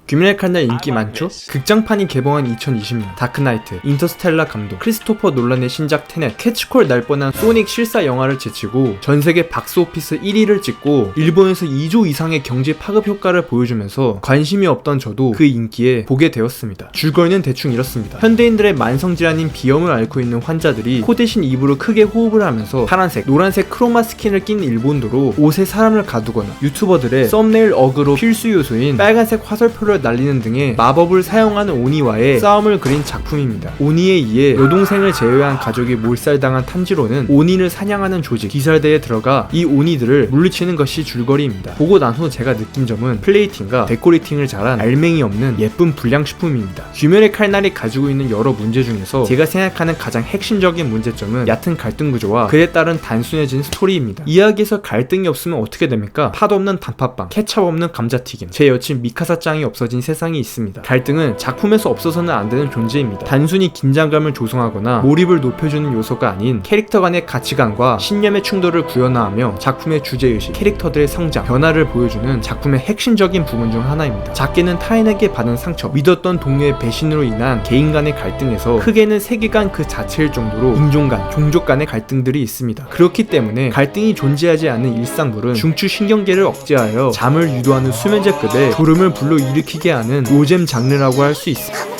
귀멸의 칼날 인기 많죠? 극장판이 개봉한 2020년 다크나이트, 인터스텔라 감독, 크리스토퍼 놀란의 신작 테넷, 캐치콜 날 뻔한 소닉 실사 영화를 제치고 전세계 박스오피스 1위를 찍고 일본에서 2조 이상의 경제 파급 효과를 보여주면서 관심이 없던 저도 그 인기에 보게 되었습니다. 줄거리는 대충 이렇습니다. 현대인들의 만성질환인 비염을 앓고 있는 환자들이 코 대신 입으로 크게 호흡을 하면서 파란색, 노란색 크로마 스킨을 낀 일본도로 옷에 사람을 가두거나 유튜버들의 썸네일 어그로 필수 요소인 빨간색 화살표를 날리는 등의 마법을 사용하는 오니와의 싸움을 그린 작품입니다. 오니에 의해 여동생을 제외한 가족이 몰살당한 탄지로는 오니를 사냥하는 조직 기살대에 들어가 이 오니들을 물리치는 것이 줄거리입니다. 보고 난 후 제가 느낀 점은 플레이팅과 데코레이팅을 잘한 알맹이 없는 예쁜 불량식품입니다. 귀멸의 칼날이 가지고 있는 여러 문제 중에서 제가 생각하는 가장 핵심적인 문제점은 얕은 갈등 구조와 그에 따른 단순해진 스토리입니다. 이야기에서 갈등이 없으면 어떻게 됩니까? 팥 없는 단팥빵, 케찹 없는 감자튀김, 제 여친 미카사짱이 없어진 세상이 있습니다. 갈등은 작품에서 없어서는 안 되는 존재입니다. 단순히 긴장감을 조성하거나 몰입을 높여주는 요소가 아닌 캐릭터 간의 가치관과 신념의 충돌을 구현화하며 작품의 주제의식, 캐릭터들의 성장, 변화를 보여주는 작품의 핵심적인 부분 중 하나입니다. 작게는 타인에게 받은 상처, 믿었던 동료의 배신으로 인한 개인 간의 갈등에서 크게는 세계관 그 자체일 정도로 인종 간, 종족 간의 갈등들이 있습니다. 그렇기 때문에 갈등이 존재하지 않는 일상물은 중추신경계를 억제하여 잠을 유도하는 수면제급의 졸음을 불러일으키게 하는 노잼 장르라고 할 수 있습니다.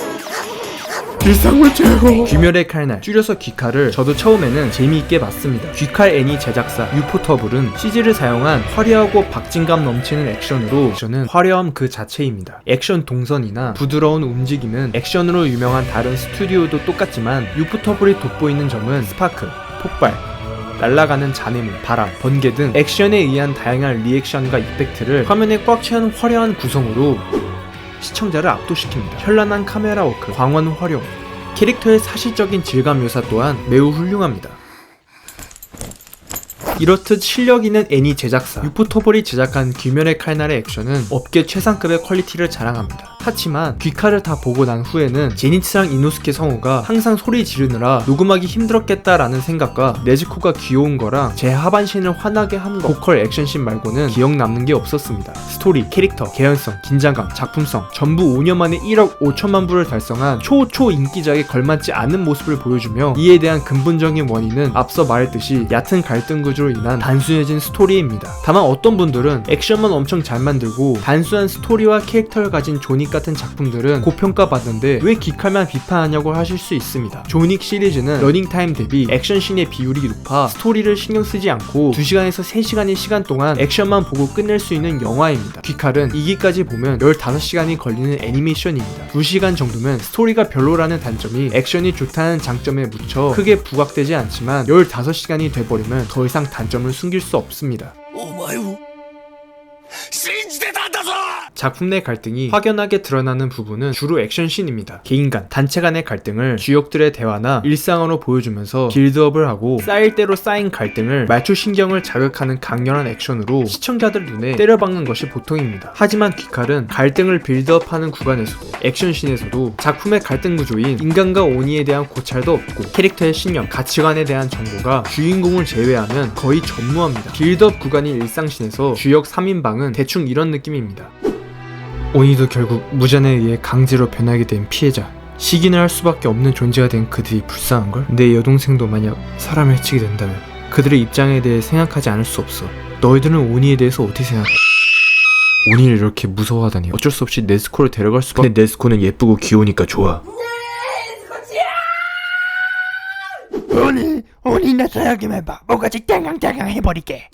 일상물 제거. 귀멸의 칼날, 줄여서 귀칼을 저도 처음에는 재미있게 봤습니다. 귀칼 애니 제작사 유포터블은 CG를 사용한 화려하고 박진감 넘치는 액션으로 액션은 화려함 그 자체입니다. 액션 동선이나 부드러운 움직임은 액션으로 유명한 다른 스튜디오도 똑같지만 유포터블이 돋보이는 점은 스파크, 폭발, 날아가는 잔해물, 바람, 번개 등 액션에 의한 다양한 리액션과 이펙트를 화면에 꽉 채운 화려한 구성으로 시청자를 압도시킵니다. 현란한 카메라 워크, 광원 활용, 캐릭터의 사실적인 질감 묘사 또한 매우 훌륭합니다. 이렇듯 실력 있는 애니 제작사 유포터블이 제작한 귀멸의 칼날의 액션은 업계 최상급의 퀄리티를 자랑합니다. 하지만 귀칼을 다 보고 난 후에는 제니츠랑 이노스케 성우가 항상 소리 지르느라 녹음하기 힘들었겠다라는 생각과 네즈코가 귀여운 거랑 제 하반신을 화나게 한 거, 보컬 액션씬 말고는 기억 남는 게 없었습니다. 스토리, 캐릭터, 개연성, 긴장감, 작품성 전부 5년 만에 1억 5천만 부를 달성한 초초 인기작에 걸맞지 않은 모습을 보여주며 이에 대한 근본적인 원인은 앞서 말했듯이 얕은 갈등 구조로 인한 단순해진 스토리입니다. 다만 어떤 분들은 액션만 엄청 잘 만들고 단순한 스토리와 캐릭터를 가진 조닉 같은 작품들은 고평가받는데 왜 귀칼만 비판하냐고 하실 수 있습니다. 조닉 시리즈는 러닝타임 대비 액션씬의 비율이 높아 스토리를 신경 쓰지 않고 2시간에서 3시간의 시간 동안 액션만 보고 끝낼 수 있는 영화입니다. 귀칼은 2기까지 보면 15시간이 걸리는 애니메이션입니다. 2시간 정도면 스토리가 별로라는 단점이 액션이 좋다는 장점에 묻혀 크게 부각되지 않지만 15시간이 돼버리면 더 이상 단점을 숨길 수 없습니다. 작품 내 갈등이 확연하게 드러나는 부분은 주로 액션씬입니다. 개인 간, 단체 간의 갈등을 주역들의 대화나 일상으로 보여주면서 빌드업을 하고 쌓일 대로 쌓인 갈등을 말초신경을 자극하는 강렬한 액션으로 시청자들 눈에 때려박는 것이 보통입니다. 하지만 귀칼은 갈등을 빌드업하는 구간에서도 액션씬에서도 작품의 갈등 구조인 인간과 오니에 대한 고찰도 없고 캐릭터의 신념, 가치관에 대한 정보가 주인공을 제외하면 거의 전무합니다. 빌드업 구간인 일상씬에서 주역 3인방은 대충 이런 느낌입니다. 오니도 결국 무잔에 의해 강제로 변하게 된 피해자, 시기를 할 수밖에 없는 존재가 된 그들이 불쌍한걸? 내 여동생도 만약 사람을 해치게 된다면 그들의 입장에 대해 생각하지 않을 수 없어. 너희들은 오니에 대해서 어떻게 생각해? 오니를 이렇게 무서워하다니. 어쩔 수 없이 네스코를 데려갈 수밖에. 근데 네스코는 예쁘고 귀여우니까 좋아. 오니 나 사야기만 봐. 뭐가지 땡강땡강 해버릴게.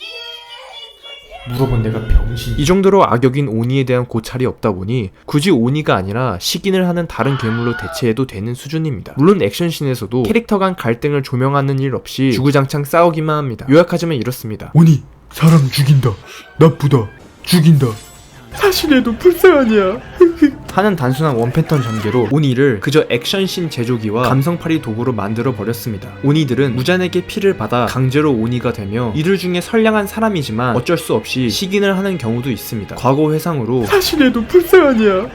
물어본 내가 병신. 이 정도로 악역인 오니에 대한 고찰이 없다 보니 굳이 오니가 아니라 식인을 하는 다른 괴물로 대체해도 되는 수준입니다. 물론 액션씬에서도 캐릭터 간 갈등을 조명하는 일 없이 주구장창 싸우기만 합니다. 요약하자면 이렇습니다. 오니 사람 죽인다, 나쁘다, 죽인다, 사실에도 불쌍하냐 하는 단순한 원패턴 전개로 오니를 그저 액션씬 제조기와 감성팔이 도구로 만들어 버렸습니다. 오니들은 무잔에게 피를 받아 강제로 오니가 되며 이들 중에 선량한 사람이지만 어쩔 수 없이 식인을 하는 경우도 있습니다. 과거 회상으로 사실에도 불쌍하냐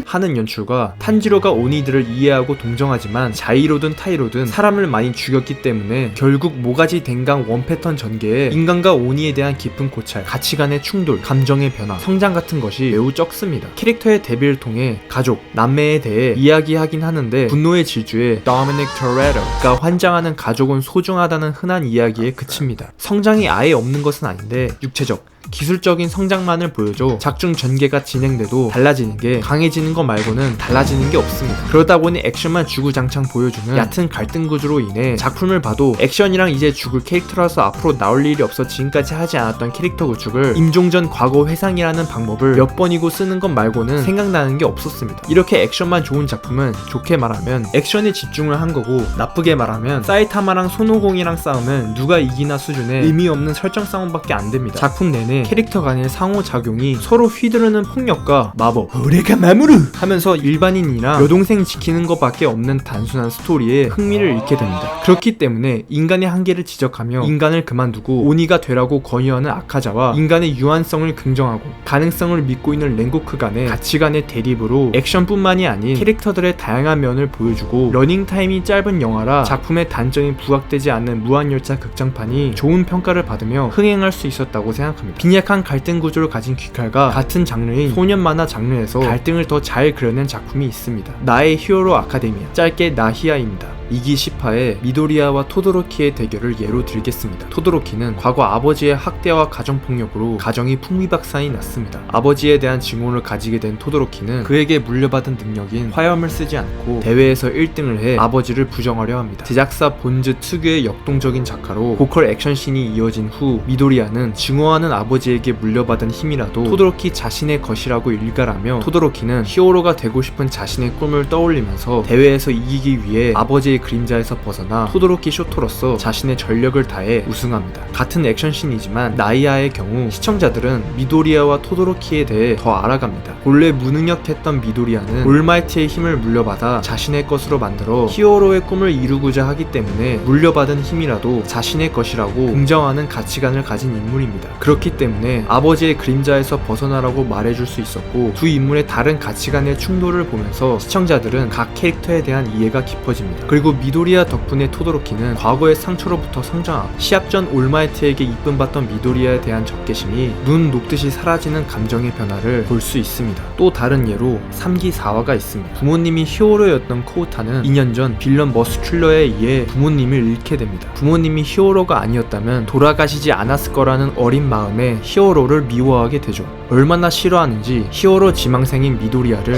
하는 연출과 탄지로가 오니들을 이해하고 동정하지만 자이로든 타이로든 사람을 많이 죽였기 때문에 결국 모가지 댕강 원패턴 전개에 인간과 오니에 대한 깊은 고찰, 가치관의 충돌, 감정의 변화, 성장 같은 것이 매우 적습니다. 캐릭터의 데뷔를 통해 가족, 남매에 대해 이야기하긴 하는데 분노의 질주에 도미닉 토레토가 환장하는 가족은 소중하다는 흔한 이야기에 그칩니다. 성장이 아예 없는 것은 아닌데 육체적, 기술적인 성장만을 보여줘 작중 전개가 진행돼도 달라지는 게 강해지는 것 말고는 달라지는 게 없습니다. 그러다 보니 액션만 주구장창 보여주는 얕은 갈등 구조로 인해 작품을 봐도 액션이랑 이제 죽을 캐릭터라서 앞으로 나올 일이 없어 지금까지 하지 않았던 캐릭터 구축을 임종전 과거 회상이라는 방법을 몇 번이고 쓰는 것 말고는 생각나는 게 없었습니다. 이렇게 액션만 좋은 작품은 좋게 말하면 액션에 집중을 한 거고 나쁘게 말하면 사이타마랑 손오공이랑 싸우면 누가 이기나 수준의 의미 없는 설정 싸움밖에 안 됩니다. 작품 내내 캐릭터 간의 상호작용이 서로 휘두르는 폭력과 마법, 오레가 마무르 하면서 일반인이랑 여동생 지키는 것밖에 없는 단순한 스토리에 흥미를 잃게 됩니다. 그렇기 때문에 인간의 한계를 지적하며 인간을 그만두고 오니가 되라고 권유하는 아카자와 인간의 유한성을 긍정하고 가능성을 믿고 있는 랭고크 간의 가치관의 대립으로 액션뿐만이 아닌 캐릭터들의 다양한 면을 보여주고 러닝타임이 짧은 영화라 작품의 단점이 부각되지 않는 무한열차 극장판이 좋은 평가를 받으며 흥행할 수 있었다고 생각합니다. 빈약한 갈등 구조를 가진 귀칼과 같은 장르인 소년 만화 장르에서 갈등을 더 잘 그려낸 작품이 있습니다. 나의 히어로 아카데미아, 짧게 나히아입니다. 2기 10화에 미도리아와 토도로키의 대결을 예로 들겠습니다. 토도로키는 과거 아버지의 학대와 가정폭력으로 가정이 풍비박산이 났습니다. 아버지에 대한 증오를 가지게 된 토도로키는 그에게 물려받은 능력인 화염을 쓰지 않고 대회에서 1등을 해 아버지를 부정하려 합니다. 제작사 본즈 특유의 역동적인 작화로 고컬 액션씬이 이어진 후 미도리아는 증오하는 아버지에게 물려받은 힘이라도 토도로키 자신의 것이라고 일갈하며 토도로키는 히어로가 되고 싶은 자신의 꿈을 떠올리면서 대회에서 이기기 위해 아버지의 그림자에서 벗어나 토도로키 쇼토로서 자신의 전력을 다해 우승합니다. 같은 액션씬이지만 나이아의 경우 시청자들은 미도리아와 토도로키에 대해 더 알아갑니다. 본래 무능력했던 미도리아는 올마이트의 힘을 물려받아 자신의 것으로 만들어 히어로의 꿈을 이루고자 하기 때문에 물려받은 힘이라도 자신의 것이라고 긍정하는 가치관을 가진 인물입니다. 그렇기 때문에 아버지의 그림자에서 벗어나라고 말해줄 수 있었고 두 인물의 다른 가치관의 충돌을 보면서 시청자들은 각 캐릭터에 대한 이해가 깊어집니다. 그리고 미도리아 덕분에 토도로키는 과거의 상처로부터 성장하고 시합 전 올마이트에게 이쁨 받던 미도리아에 대한 적개심이 눈 녹듯이 사라지는 감정의 변화를 볼 수 있습니다. 또 다른 예로 3기 4화가 있습니다. 부모님이 히어로였던 코우타는 2년 전 빌런 머스큘러에 의해 부모님을 잃게 됩니다. 부모님이 히어로가 아니었다면 돌아가시지 않았을 거라는 어린 마음에 히어로를 미워하게 되죠. 얼마나 싫어하는지 히어로 지망생인 미도리아를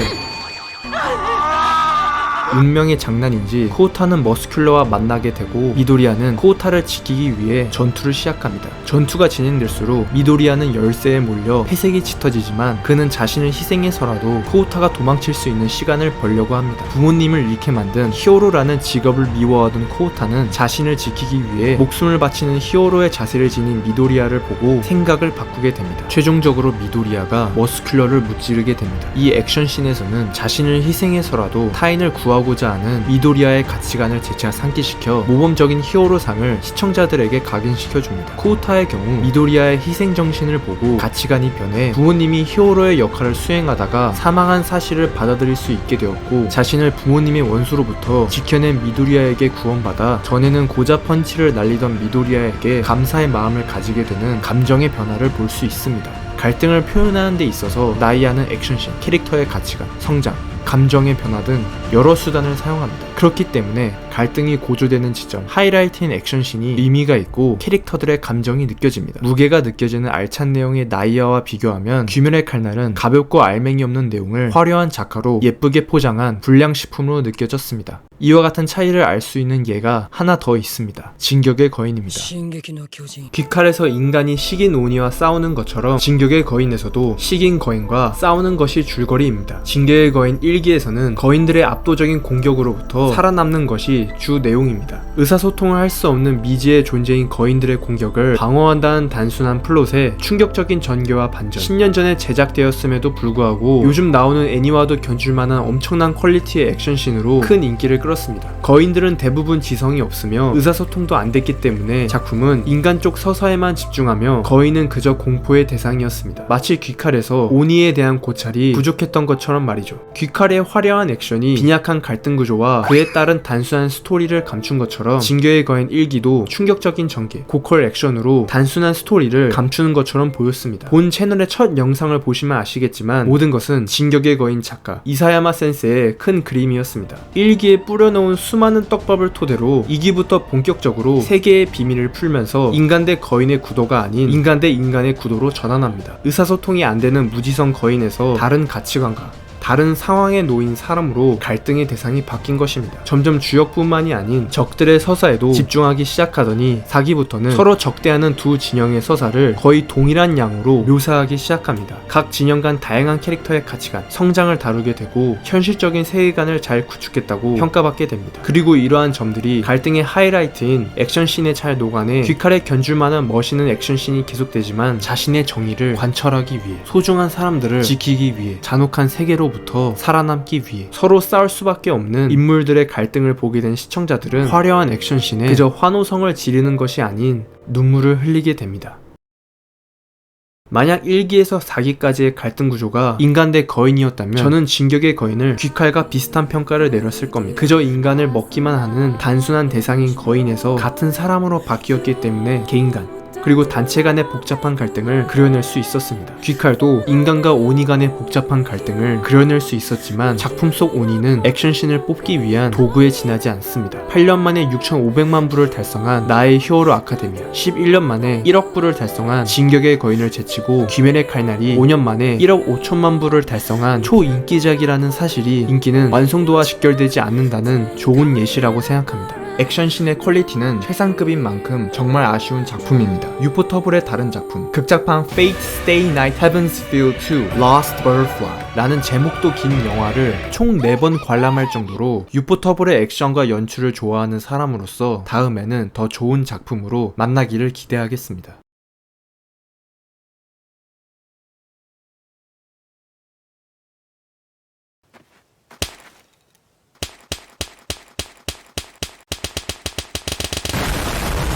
운명의 장난인지 코우타는 머스큘러와 만나게 되고 미도리아는 코우타를 지키기 위해 전투를 시작합니다. 전투가 진행될수록 미도리아는 열세에 몰려 회색이 짙어지지만 그는 자신을 희생해서라도 코우타가 도망칠 수 있는 시간을 벌려고 합니다. 부모님을 잃게 만든 히어로라는 직업을 미워하던 코우타는 자신을 지키기 위해 목숨을 바치는 히어로의 자세를 지닌 미도리아를 보고 생각을 바꾸게 됩니다. 최종적으로 미도리아가 머스큘러를 무찌르게 됩니다. 이 액션씬에서는 자신을 희생해서라도 타인을 구하고자 하는 미도리아의 가치관을 재차 상기시켜 모범적인 히어로상을 시청자들에게 각인시켜줍니다. 코우타의 경우 미도리아의 희생정신을 보고 가치관이 변해 부모님이 히어로의 역할을 수행하다가 사망한 사실을 받아들일 수 있게 되었고 자신을 부모님의 원수로부터 지켜낸 미도리아에게 구원받아 전에는 고자 펀치를 날리던 미도리아에게 감사의 마음을 가지게 되는 감정의 변화를 볼 수 있습니다. 갈등을 표현하는 데 있어서 나이아는 액션씬, 캐릭터의 가치관, 성장, 감정의 변화 등 여러 수단을 사용합니다. 그렇기 때문에 갈등이 고조되는 지점, 하이라이트인 액션씬이 의미가 있고 캐릭터들의 감정이 느껴집니다. 무게가 느껴지는 알찬 내용의 나이아와 비교하면 귀멸의 칼날은 가볍고 알맹이 없는 내용을 화려한 작화로 예쁘게 포장한 불량식품으로 느껴졌습니다. 이와 같은 차이를 알 수 있는 예가 하나 더 있습니다. 진격의 거인입니다. 귀칼에서 인간이 식인 오니와 싸우는 것처럼 진격의 거인에서도 식인 거인과 싸우는 것이 줄거리입니다. 진격의 거인 1기에서는 거인들의 압도적인 공격으로부터 살아남는 것이 주 내용입니다. 의사소통을 할 수 없는 미지의 존재인 거인들의 공격을 방어한다는 단순한 플롯에 충격적인 전개와 반전, 10년 전에 제작되었음에도 불구하고 요즘 나오는 애니와도 견줄만한 엄청난 퀄리티의 액션씬으로 큰 인기를 끌었습니다. 거인들은 대부분 지성이 없으며 의사소통도 안 됐기 때문에 작품은 인간 쪽 서사에만 집중하며 거인은 그저 공포의 대상이었습니다. 마치 귀칼에서 오니에 대한 고찰이 부족했던 것처럼 말이죠. 귀칼의 화려한 액션이 빈약한 갈등 구조와 그에 따른 단순한 스토리를 감춘 것처럼 진격의 거인 1기도 충격적인 전개, 고퀄 액션으로 단순한 스토리를 감추는 것처럼 보였습니다. 본 채널의 첫 영상을 보시면 아시겠지만 모든 것은 진격의 거인 작가 이사야마 센세의 큰 그림이었습니다. 1기에 뿌려놓은 수많은 떡밥을 토대로 2기부터 본격적으로 세계의 비밀을 풀면서 인간 대 거인의 구도가 아닌 인간 대 인간의 구도로 전환합니다. 의사소통이 안 되는 무지성 거인에서 다른 가치관과 다른 상황에 놓인 사람으로 갈등의 대상이 바뀐 것입니다. 점점 주역뿐만이 아닌 적들의 서사에도 집중하기 시작하더니 4기부터는 서로 적대하는 두 진영의 서사를 거의 동일한 양으로 묘사하기 시작합니다. 각 진영 간 다양한 캐릭터의 가치관, 성장을 다루게 되고 현실적인 세계관을 잘 구축했다고 평가받게 됩니다. 그리고 이러한 점들이 갈등의 하이라이트인 액션씬에 잘 녹아내 귀칼에 견줄만한 멋있는 액션씬이 계속되지만 자신의 정의를 관철하기 위해, 소중한 사람들을 지키기 위해, 잔혹한 세계로 부터 살아남기 위해 서로 싸울 수밖에 없는 인물들의 갈등을 보게 된 시청자들은 화려한 액션씬에 그저 환호성을 지르는 것이 아닌 눈물을 흘리게 됩니다. 만약 1기에서 4기까지의 갈등 구조가 인간 대 거인이었다면 저는 진격의 거인을 귀칼과 비슷한 평가를 내렸을 겁니다. 그저 인간을 먹기만 하는 단순한 대상인 거인에서 같은 사람으로 바뀌었기 때문에 개인간 그리고 단체 간의 복잡한 갈등을 그려낼 수 있었습니다. 귀칼도 인간과 오니 간의 복잡한 갈등을 그려낼 수 있었지만 작품 속 오니는 액션씬을 뽑기 위한 도구에 지나지 않습니다. 8년 만에 6,500만 부를 달성한 나의 히어로 아카데미아, 11년 만에 1억 부를 달성한 진격의 거인을 제치고 귀멸의 칼날이 5년 만에 1억 5천만 부를 달성한 초인기작이라는 사실이 인기는 완성도와 직결되지 않는다는 좋은 예시라고 생각합니다. 액션씬의 퀄리티는 최상급인 만큼 정말 아쉬운 작품입니다. 유포터블의 다른 작품, 극작판 Fate Stay Night Heavensville 2 Lost Butterfly 라는 제목도 긴 영화를 총 4번 관람할 정도로 유포터블의 액션과 연출을 좋아하는 사람으로서 다음에는 더 좋은 작품으로 만나기를 기대하겠습니다.